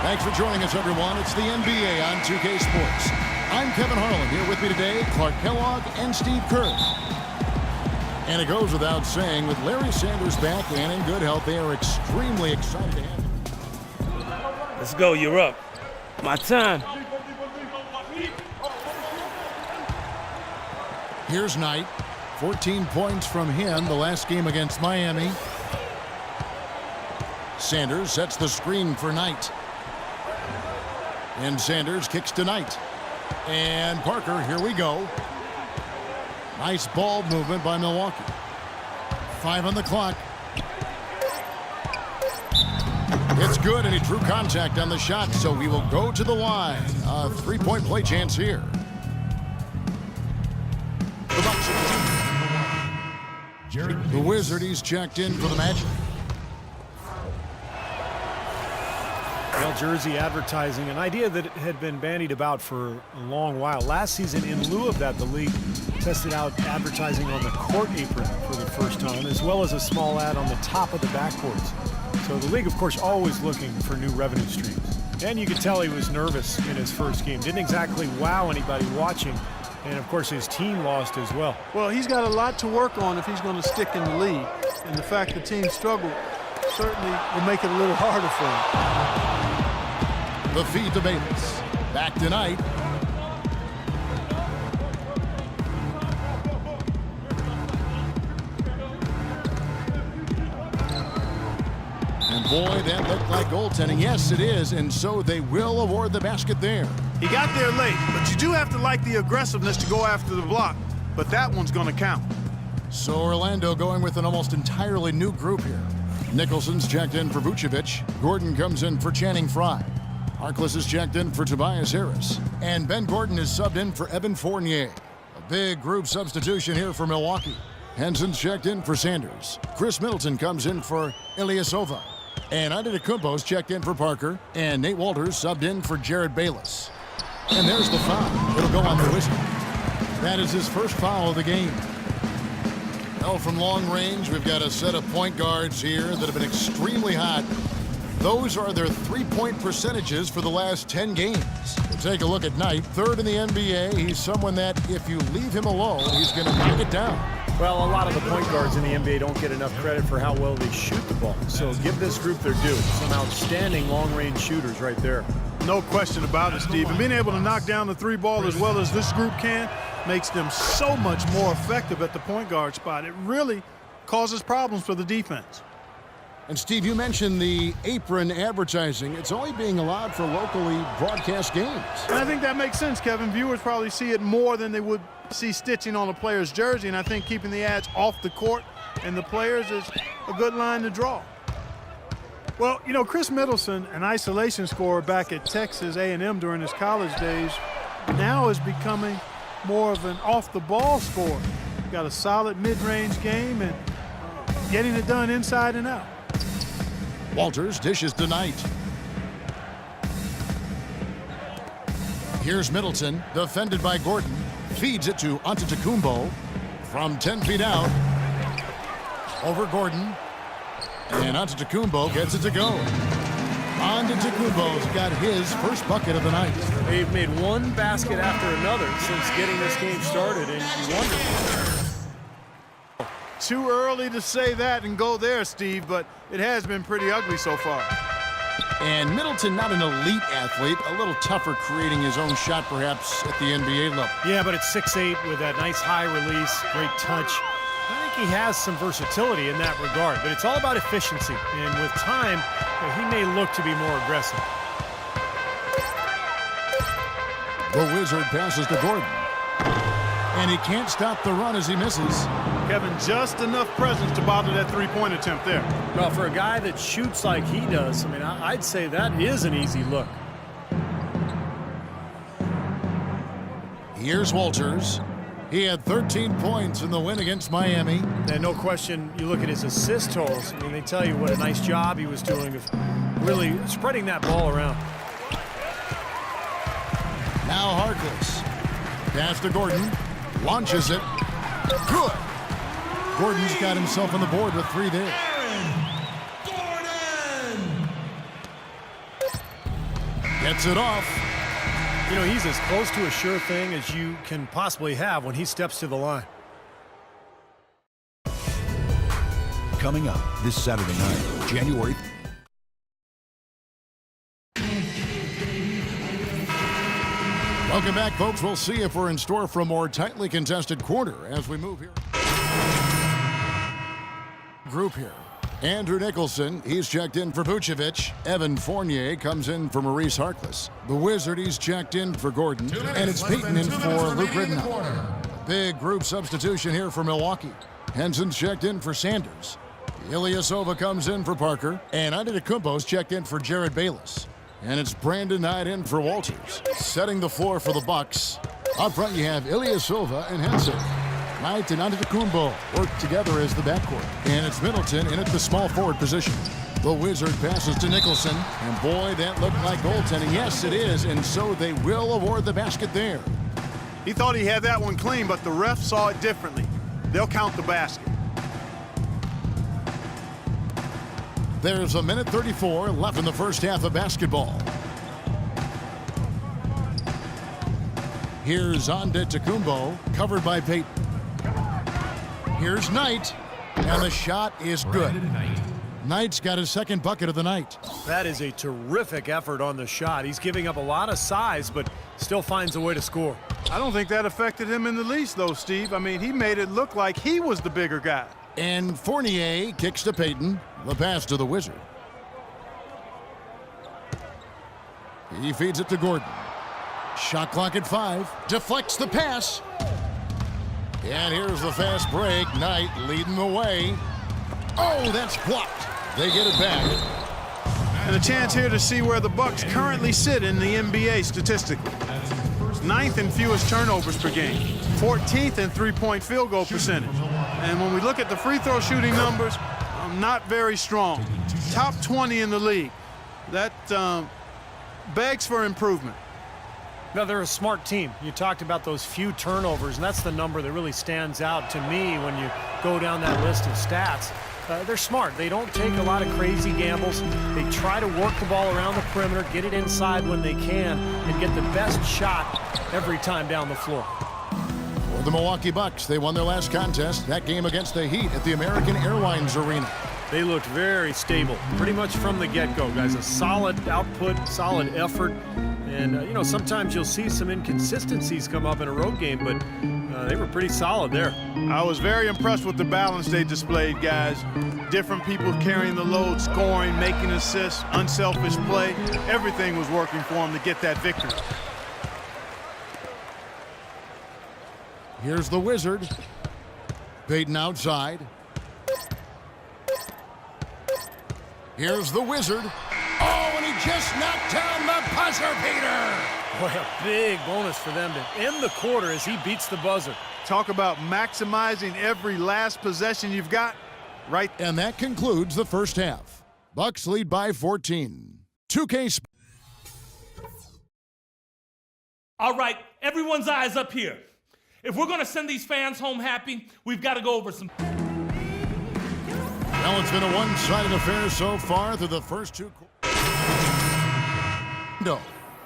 Thanks for joining us, everyone. It's the NBA on 2K Sports. I'm Kevin Harlan. Here with me today, Clark Kellogg and Steve Kerr. And it goes without saying, with Larry Sanders back and in good health, they are extremely excited to have him. Let's go, you're up. My time. Here's Knight. 14 points from him the last game against Miami. Sanders sets the screen for Knight. And Sanders kicks to Knight. And Parker, here we go. Nice ball movement by Milwaukee. 5 on the clock. It's good, and he drew contact on the shot, so we will go to the line. A 3-point play chance here. The Wizard, he's checked in for the Magic. Well, jersey advertising, an idea that had been bandied about for a long while. Last season, in lieu of that, the league tested out advertising on the court apron for the first time, as well as a small ad on the top of the backboards. So the league, of course, always looking for new revenue streams. And you could tell he was nervous in his first game. Didn't exactly wow anybody watching. And, of course, his team lost as well. Well, he's got a lot to work on if he's going to stick in the league. And the fact the team struggled certainly will make it a little harder for him. The feed to Bayless. Back to Knight. And boy, that looked like goaltending. Yes, it is. And so they will award the basket there. He got there late, but you do have to like the aggressiveness to go after the block. But that one's going to count. So Orlando going with an almost entirely new group here. Nicholson's checked in for Vucevic. Gordon comes in for Channing Frye. Harkless is checked in for Tobias Harris. And Ben Gordon is subbed in for Evan Fournier. A big group substitution here for Milwaukee. Henson's checked in for Sanders. Chris Middleton comes in for Ilyasova. And Antetokounmpo's checked in for Parker. And Nate Walters subbed in for Jared Bayless. And there's the foul. It'll go on the Wizard. That is his first foul of the game. Well, from long range, we've got a set of point guards here that have been extremely hot. Those are their three-point percentages for the last 10 games. We'll take a look at Knight, third in the NBA. He's someone that, if you leave him alone, he's going to knock it down. Well, a lot of the point guards in the NBA don't get enough credit for how well they shoot the ball. So give this group their due. Some outstanding long-range shooters right there. No question about it, Steve. And being able to knock down the three ball as well as this group can makes them so much more effective at the point guard spot. It really causes problems for the defense. And, Steve, you mentioned the apron advertising. It's only being allowed for locally broadcast games. And I think that makes sense, Kevin. Viewers probably see it more than they would see stitching on a player's jersey. And I think keeping the ads off the court and the players is a good line to draw. Well, you know, Chris Middleton, an isolation scorer back at Texas A&M during his college days, now is becoming more of an off-the-ball scorer. Got a solid mid-range game and getting it done inside and out. Walters dishes to Knight. Here's Middleton, defended by Gordon. Feeds it to Antetokounmpo from 10 feet out. Over Gordon. And Antetokounmpo gets it to go. Antetokounmpo's got his first bucket of the night. They've made one basket after another since getting this game started, and you wonder. Too early to say that and go there, Steve, but it has been pretty ugly so far. And Middleton, not an elite athlete, a little tougher creating his own shot perhaps at the NBA level. Yeah, but at 6'8" with that nice high release, great touch. I think he has some versatility in that regard, but it's all about efficiency. And with time, he may look to be more aggressive. The Wizard passes to Gordon. And he can't stop the run as he misses. Kevin, just enough presence to bother that three-point attempt there. Well, for a guy that shoots like he does, I mean, I'd say that is an easy look. Here's Walters. He had 13 points in the win against Miami. And no question, you look at his assist totals. I mean, they tell you what a nice job he was doing of really spreading that ball around. Now Harkless. Pass to Gordon. Launches it. Good. Gordon's got himself on the board with 3 there. Gets it off. You know, he's as close to a sure thing as you can possibly have when he steps to the line. Coming up this Saturday night, January. Welcome back, folks. We'll see if we're in store for a more tightly contested quarter as we move here. Group here. Andrew Nicholson, he's checked in for Vucevic. Evan Fournier comes in for Maurice Harkless. The Wizard, he's checked in for Gordon. And it's Peyton in for Luke Ridenour. Big group substitution here for Milwaukee. Henson's checked in for Sanders. Ilyasova comes in for Parker. And Antetokounmpo's checked in for Jared Bayless. And it's Brandon Knight in for Walters. Setting the floor for the Bucks. Up front you have Ilyasova and Henson. Knight and Antetokounmpo work together as the backcourt. And it's Middleton in at the small forward position. The Wizard passes to Nicholson. And boy, that looked like goaltending. Yes, it is. And so they will award the basket there. He thought he had that one clean, but the ref saw it differently. They'll count the basket. There's a minute 34 left in the first half of basketball. Here's Antetokounmpo, covered by Peyton. Here's Knight, and the shot is good. Knight's got his second bucket of the night. That is a terrific effort on the shot. He's giving up a lot of size, but still finds a way to score. I don't think that affected him in the least, though, Steve. I mean, he made it look like he was the bigger guy. And Fournier kicks to Peyton. The pass to the Wizard. He feeds it to Gordon. Shot clock at 5. Deflects the pass. And here's the fast break. Knight leading the way. Oh, that's blocked. They get it back. And a chance here to see where the Bucks currently sit in the NBA statistically. 9th in fewest turnovers per game. 14th in three-point field goal percentage. And when we look at the free throw shooting numbers, not very strong. Top 20 in the league. That begs for improvement. Now, they're a smart team. You talked about those few turnovers, and that's the number that really stands out to me when you go down that list of stats. They're smart. They don't take a lot of crazy gambles. They try to work the ball around the perimeter, get it inside when they can, and get the best shot every time down the floor. For the Milwaukee Bucks, they won their last contest, that game against the Heat at the American Airlines Arena. They looked very stable, pretty much from the get-go, guys. A solid output, solid effort. And, you know, sometimes you'll see some inconsistencies come up in a road game, but they were pretty solid there. I was very impressed with the balance they displayed, guys. Different people carrying the load, scoring, making assists, unselfish play. Everything was working for them to get that victory. Here's the Wizard. Peyton outside. Here's the Wizard. Oh, and he just knocked down the buzzer beater. Boy, a big bonus for them to end the quarter as he beats the buzzer. Talk about maximizing every last possession you've got. Right. And that concludes the first half. Bucks lead by 14. 2K. All right, everyone's eyes up here. If we're going to send these fans home happy, we've got to go over some... Well, it's been a one-sided affair so far through the first two quarters.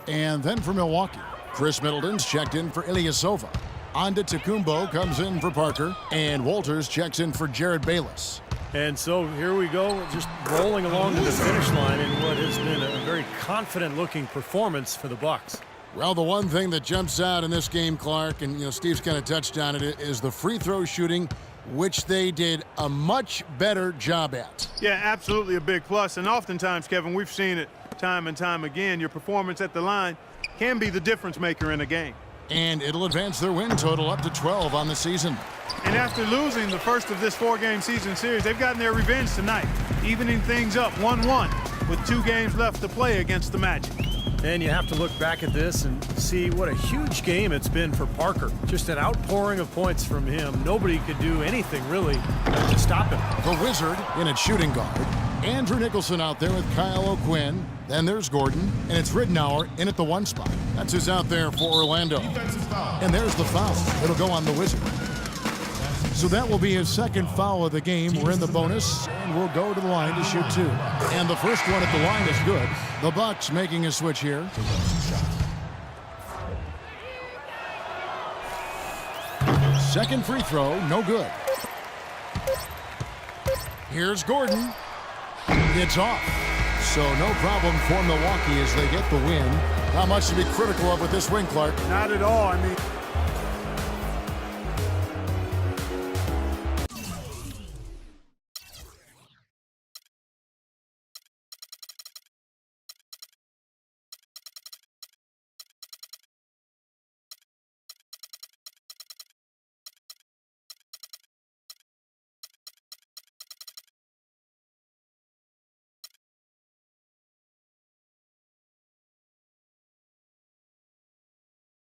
And then for Milwaukee, Chris Middleton's checked in for Ilyasova. Antetokounmpo comes in for Parker, and Walters checks in for Jared Bayless. And so here we go, just rolling along to the finish line in what has been a very confident-looking performance for the Bucks. Well, the one thing that jumps out in this game, Clark, and Steve's kind of touched on it, is the free throw shooting, which they did a much better job at. Yeah, absolutely a big plus. And oftentimes, Kevin, we've seen it time and time again. Your performance at the line can be the difference maker in a game. And it'll advance their win total up to 12 on the season. And after losing the first of this 4-game season series, they've gotten their revenge tonight, evening things up 1-1 with 2 games left to play against the Magic. And you have to look back at this and see what a huge game it's been for Parker. Just an outpouring of points from him. Nobody could do anything really to stop him. The Wizard in at shooting guard. Andrew Nicholson out there with Kyle O'Quinn. Then there's Gordon, and it's Ridenour in at the 1 spot. That's who's out there for Orlando. And there's the foul. It'll go on the Wizard. So that will be his second foul of the game. We're in the bonus, and we'll go to the line to shoot 2. And the first one at the line is good. The Bucks making a switch here. Second free throw, no good. Here's Gordon. It's off. So no problem for Milwaukee as they get the win. Not much to be critical of with this win, Clark. Not at all. I mean,